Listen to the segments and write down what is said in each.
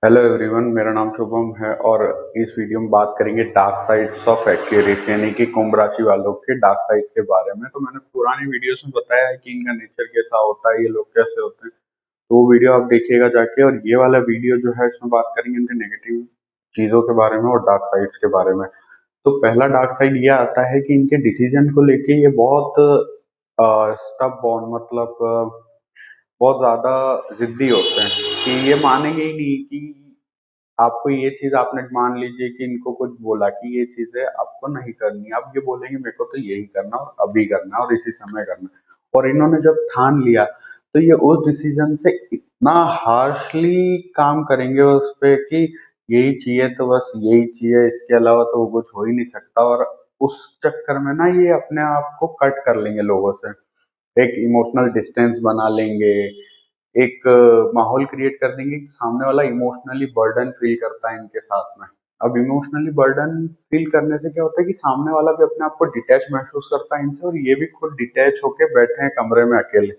Hello everyone, मेरा नाम शुभम है और इस वीडियो में बात करेंगे डार्क साइड्स ऑफ एक्वेरियस यानी कि कुंभ राशि वालों के डार्क साइड्स के बारे में। तो मैंने पुरानी वीडियोस में बताया है कि इनका नेचर कैसा होता है, ये लोग कैसे होते हैं। तो वो वीडियो आप देखिएगा जाके। और ये वाला वीडियो जो है इसमें बात करेंगे इनके नेगेटिव चीजों के बारे में और डार्क साइड्स के बारे में। तो पहला डार्क साइड ये आता है कि इनके डिसीजन को लेके ये बहुत स्टब बॉर्न बहुत ज्यादा जिद्दी होते हैं कि ये मानेंगे ही नहीं कि आपको ये चीज आपने मान लीजिए कि इनको कुछ बोला कि ये चीजें आपको नहीं करनी, आप ये बोलेंगे मेरे को तो यही करना और अभी करना और इसी समय करना। और इन्होंने जब ठान लिया तो ये उस डिसीजन से इतना हार्शली काम करेंगे उस पे कि यही चाहिए तो बस यही चाहिए, इसके अलावा तो वो कुछ हो ही नहीं सकता। और उस चक्कर में ना ये अपने आप को कट कर लेंगे लोगों से, एक इमोशनल डिस्टेंस बना लेंगे, एक माहौल क्रिएट कर देंगे कि सामने वाला इमोशनली बर्डन फील करता है इनके साथ में। अब इमोशनली बर्डन फील करने से क्या होता है कि सामने वाला भी अपने आप को डिटैच महसूस करता है इनसे, और ये भी खुद डिटैच होके बैठे हैं कमरे में अकेले।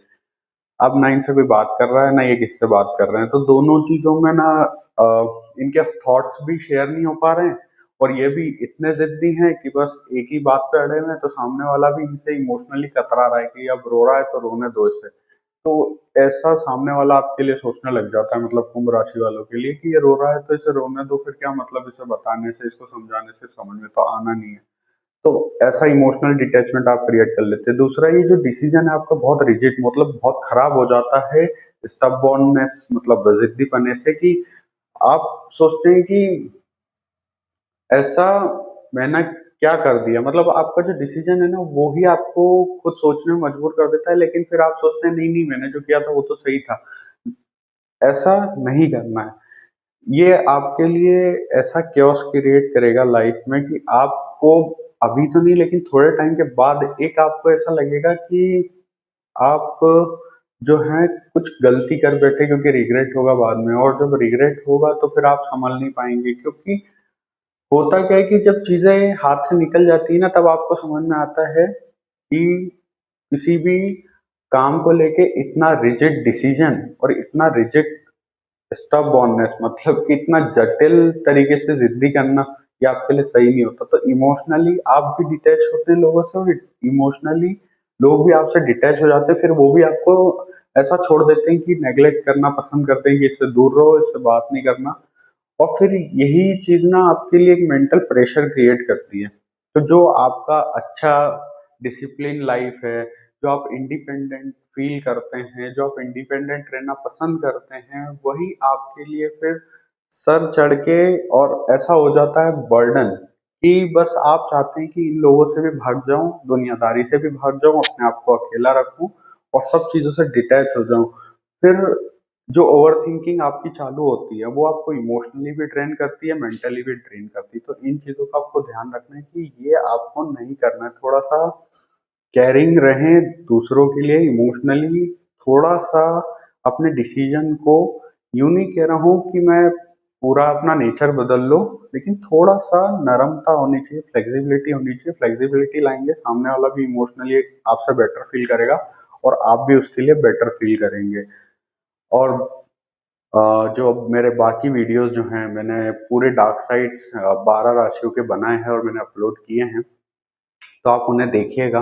अब ना इनसे कोई बात कर रहा है, ना ये किससे बात कर रहे हैं। तो दोनों चीजों में ना अ, इनके थॉट्स भी शेयर नहीं हो पा रहे हैं, और ये भी इतने जिद्दी हैं कि बस एक ही बात पे अड़े हुए हैं। तो सामने वाला भी इनसे इमोशनली कतरा रहा है कि अब रो रहा है तो रोने दो इसे। तो ऐसा सामने वाला आपके लिए सोचने लग जाता है, मतलब कुंभ राशि वालों के लिए, कि ये रो रहा है तो इसे रोने दो, फिर क्या मतलब इसे बताने से, इसको समझाने से, समझ में तो आना नहीं है। तो ऐसा इमोशनल डिटैचमेंट आप क्रिएट कर लेते हैं। दूसरा, ये जो डिसीजन है आपका बहुत रिजिड, मतलब बहुत खराब हो जाता है स्टबबॉर्ननेस, मतलब जिद्दीपने से, कि आप सोचते हैं कि ऐसा मैंने क्या कर दिया। मतलब आपका जो डिसीजन है ना वो ही आपको खुद सोचने में मजबूर कर देता है, लेकिन फिर आप सोचते हैं नहीं नहीं मैंने जो किया था वो तो सही था। ऐसा नहीं करना है। ये आपके लिए ऐसा क्योस क्रिएट करेगा लाइफ में कि आपको अभी तो नहीं लेकिन थोड़े टाइम के बाद एक आपको ऐसा लगेगा कि आप जो है कुछ गलती कर बैठे, क्योंकि रिग्रेट होगा बाद में। और जब रिग्रेट होगा तो फिर आप संभल नहीं पाएंगे, क्योंकि होता क्या है कि जब चीजें हाथ से निकल जाती है ना तब आपको समझ में आता है कि किसी भी काम को लेके इतना रिजिड डिसीजन और इतना रिजिड स्टबबॉर्ननेस, मतलब कि इतना जटिल तरीके से जिद्दी करना, ये आपके लिए सही नहीं होता। तो इमोशनली आप भी डिटैच होते हैं लोगों से, और इमोशनली लोग भी आपसे डिटैच हो जाते हैं। फिर वो भी आपको ऐसा छोड़ देते हैं कि नेग्लेक्ट करना पसंद करते हैं कि इससे दूर रहो, इससे बात नहीं करना। और फिर यही चीज ना आपके लिए एक मेंटल प्रेशर क्रिएट करती है। तो जो आपका अच्छा डिसिप्लिन लाइफ है, जो आप इंडिपेंडेंट फील करते हैं, जो आप इंडिपेंडेंट रहना पसंद करते हैं, वही आपके लिए फिर सर चढ़ के और ऐसा हो जाता है बर्डन, कि बस आप चाहते हैं कि इन लोगों से भी भाग जाऊं, दुनियादारी से भी भाग जाऊं, अपने आप को अकेला रखूं और सब चीजों से डिटैच हो जाऊं। फिर जो ओवर थिंकिंग आपकी चालू होती है वो आपको इमोशनली भी ड्रेन करती है, मेंटली भी ड्रेन करती है। तो इन चीजों का आपको ध्यान रखना है कि ये आपको नहीं करना है। थोड़ा सा केयरिंग रहें दूसरों के लिए इमोशनली, थोड़ा सा अपने डिसीजन को, यूं नहीं कह रहा हूं कि मैं पूरा अपना नेचर बदल लो, लेकिन थोड़ा सा नरमता होनी चाहिए, फ्लेक्सिबिलिटी होनी चाहिए। फ्लेक्सिबिलिटी लाएंगे, सामने वाला भी इमोशनली आपसे बेटर फील करेगा और आप भी उसके लिए बेटर फील करेंगे। और जो अब मेरे बाकी वीडियोस जो हैं, मैंने पूरे डार्क साइड्स 12 राशियों के बनाए हैं और मैंने अपलोड किए हैं। तो आप उन्हें देखिएगा,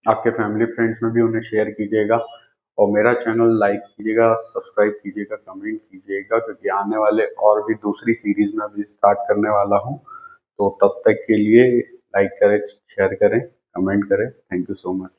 आपके फैमिली फ्रेंड्स में भी उन्हें शेयर कीजिएगा, और मेरा चैनल लाइक कीजिएगा, सब्सक्राइब कीजिएगा, कमेंट कीजिएगा, क्योंकि आने वाले और भी दूसरी सीरीज में अभी स्टार्ट करने वाला हूँ। तो तब तक के लिए लाइक करें, शेयर करें, कमेंट करें। Thank you so much.